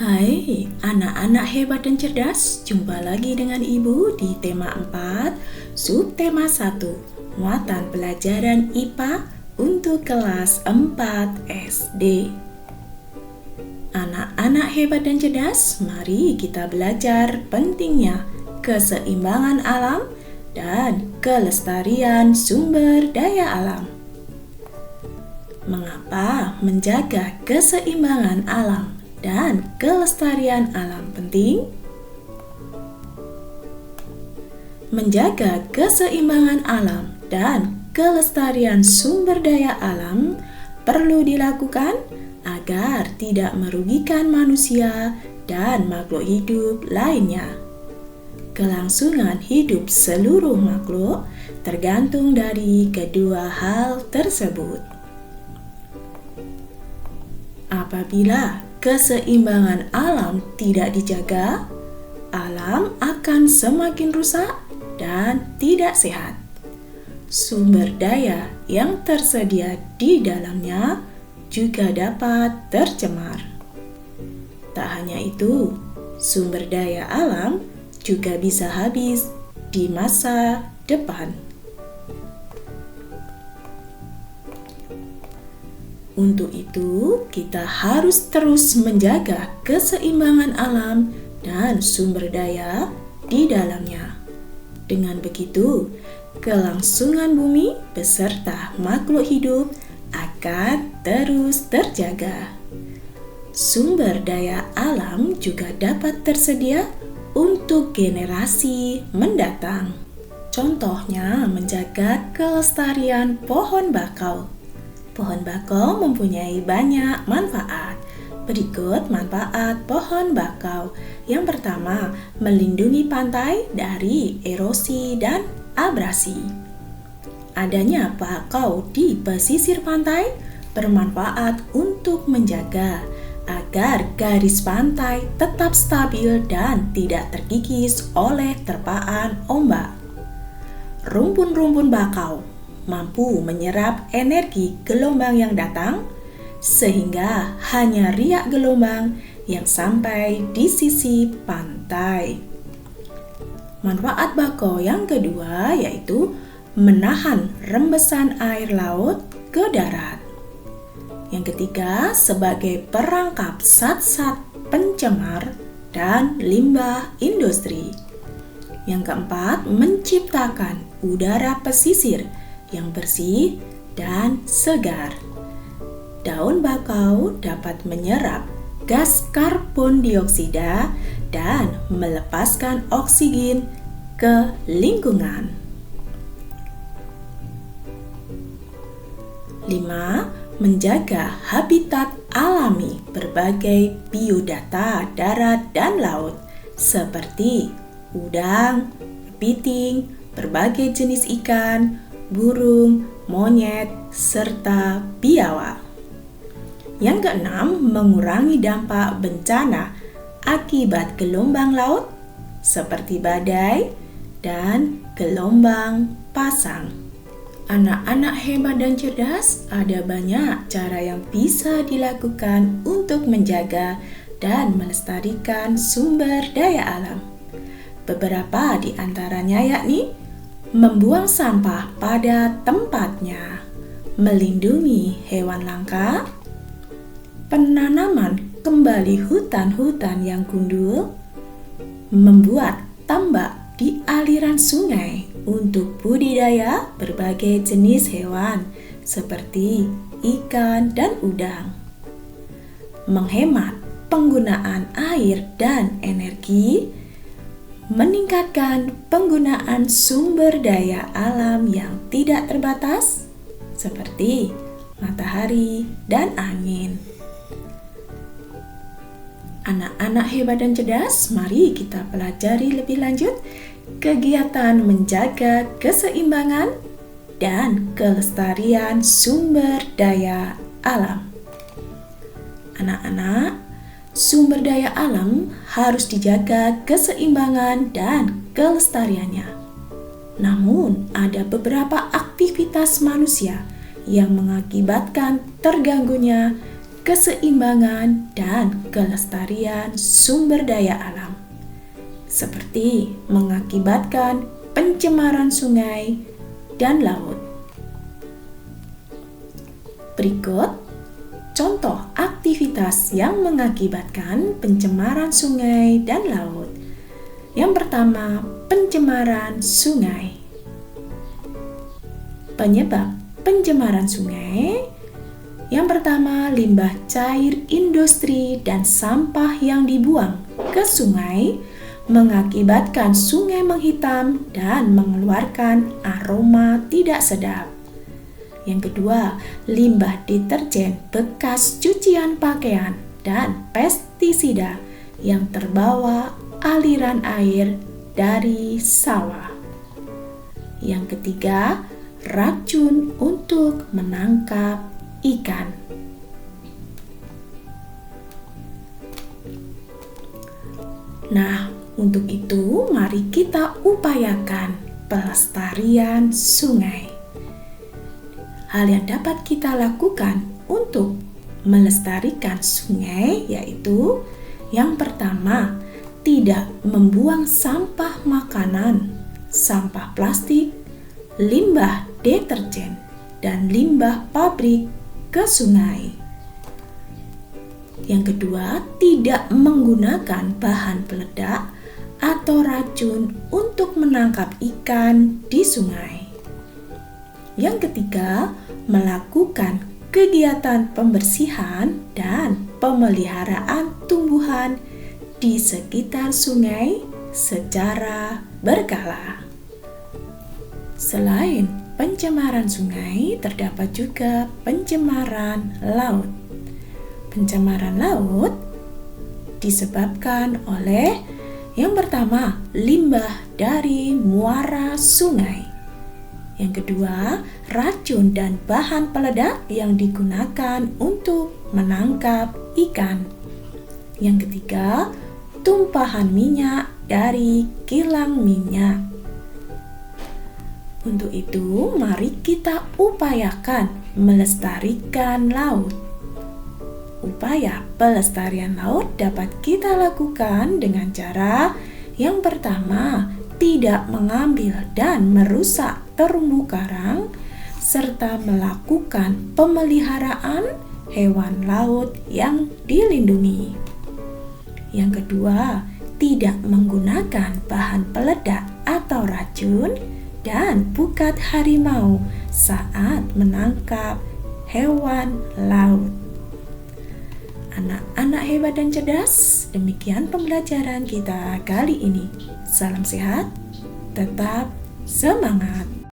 Hai anak-anak hebat dan cerdas, jumpa lagi dengan Ibu di tema 4, subtema 1, muatan pelajaran IPA untuk kelas 4 SD. Anak-anak hebat dan cerdas, mari kita belajar pentingnya keseimbangan alam dan kelestarian sumber daya alam. Mengapa menjaga keseimbangan alam dan kelestarian alam penting? Menjaga keseimbangan alam dan kelestarian sumber daya alam perlu dilakukan agar tidak merugikan manusia dan makhluk hidup lainnya. Kelangsungan hidup seluruh makhluk tergantung dari kedua hal tersebut. Apabila keseimbangan alam tidak dijaga, alam akan semakin rusak dan tidak sehat. Sumber daya yang tersedia di dalamnya juga dapat tercemar. Tak hanya itu, sumber daya alam juga bisa habis di masa depan. Untuk itu, kita harus terus menjaga keseimbangan alam dan sumber daya di dalamnya. Dengan begitu, kelangsungan bumi beserta makhluk hidup akan terus terjaga. Sumber daya alam juga dapat tersedia untuk generasi mendatang. Contohnya, menjaga kelestarian pohon bakau. Pohon bakau mempunyai banyak manfaat. Berikut manfaat pohon bakau. Yang pertama, melindungi pantai dari erosi dan abrasi. Adanya bakau di pesisir pantai bermanfaat untuk menjaga agar garis pantai tetap stabil dan tidak terkikis oleh terpaan ombak. Rumpun-rumpun bakau mampu menyerap energi gelombang yang datang, sehingga hanya riak gelombang yang sampai di sisi pantai. Manfaat bakau yang kedua yaitu menahan rembesan air laut ke darat. Yang ketiga, sebagai perangkap zat-zat pencemar dan limbah industri. Yang keempat, menciptakan udara pesisir yang bersih dan segar. Daun bakau dapat menyerap gas karbon dioksida dan melepaskan oksigen ke lingkungan. 5. Menjaga habitat alami berbagai biodata darat dan laut seperti udang, kepiting, berbagai jenis ikan, burung, monyet, serta biawak. Yang keenam, mengurangi dampak bencana akibat gelombang laut seperti badai dan gelombang pasang. Anak-anak hebat dan cerdas, ada banyak cara yang bisa dilakukan untuk menjaga dan melestarikan sumber daya alam. Beberapa di antaranya yakni membuang sampah pada tempatnya, melindungi hewan langka, penanaman kembali hutan-hutan yang gundul, membuat tambak di aliran sungai untuk budidaya berbagai jenis hewan seperti ikan dan udang, menghemat penggunaan air dan energi, meningkatkan penggunaan sumber daya alam yang tidak terbatas seperti matahari dan angin. Anak-anak hebat dan cerdas, mari kita pelajari lebih lanjut kegiatan menjaga keseimbangan dan kelestarian sumber daya alam. Anak-anak, sumber daya alam harus dijaga keseimbangan dan kelestariannya. Namun, ada beberapa aktivitas manusia yang mengakibatkan terganggunya keseimbangan dan kelestarian sumber daya alam, seperti mengakibatkan pencemaran sungai dan laut. Berikut contoh aktivitas yang mengakibatkan pencemaran sungai dan laut. Yang pertama, pencemaran sungai. Penyebab pencemaran sungai. Yang pertama, limbah cair industri dan sampah yang dibuang ke sungai mengakibatkan sungai menghitam dan mengeluarkan aroma tidak sedap. Yang kedua, limbah deterjen bekas cucian pakaian dan pestisida yang terbawa aliran air dari sawah. Yang ketiga, racun untuk menangkap ikan. Nah, untuk itu mari kita upayakan pelestarian sungai. Hal yang dapat kita lakukan untuk melestarikan sungai yaitu yang pertama, tidak membuang sampah makanan, sampah plastik, limbah deterjen, dan limbah pabrik ke sungai. Yang kedua, tidak menggunakan bahan peledak atau racun untuk menangkap ikan di sungai. Yang ketiga, melakukan kegiatan pembersihan dan pemeliharaan tumbuhan di sekitar sungai secara berkala. Selain pencemaran sungai, terdapat juga pencemaran laut. Pencemaran laut disebabkan oleh yang pertama, limbah dari muara sungai. Yang kedua, racun dan bahan peledak yang digunakan untuk menangkap ikan. Yang ketiga, tumpahan minyak dari kilang minyak. Untuk itu, mari kita upayakan melestarikan laut. Upaya pelestarian laut dapat kita lakukan dengan cara yang pertama, tidak mengambil dan merusak terumbu karang, serta melakukan pemeliharaan hewan laut yang dilindungi. Yang kedua, tidak menggunakan bahan peledak atau racun dan pukat harimau saat menangkap hewan laut. Anak-anak hebat dan cerdas, demikian pembelajaran kita kali ini. Salam sehat, tetap semangat.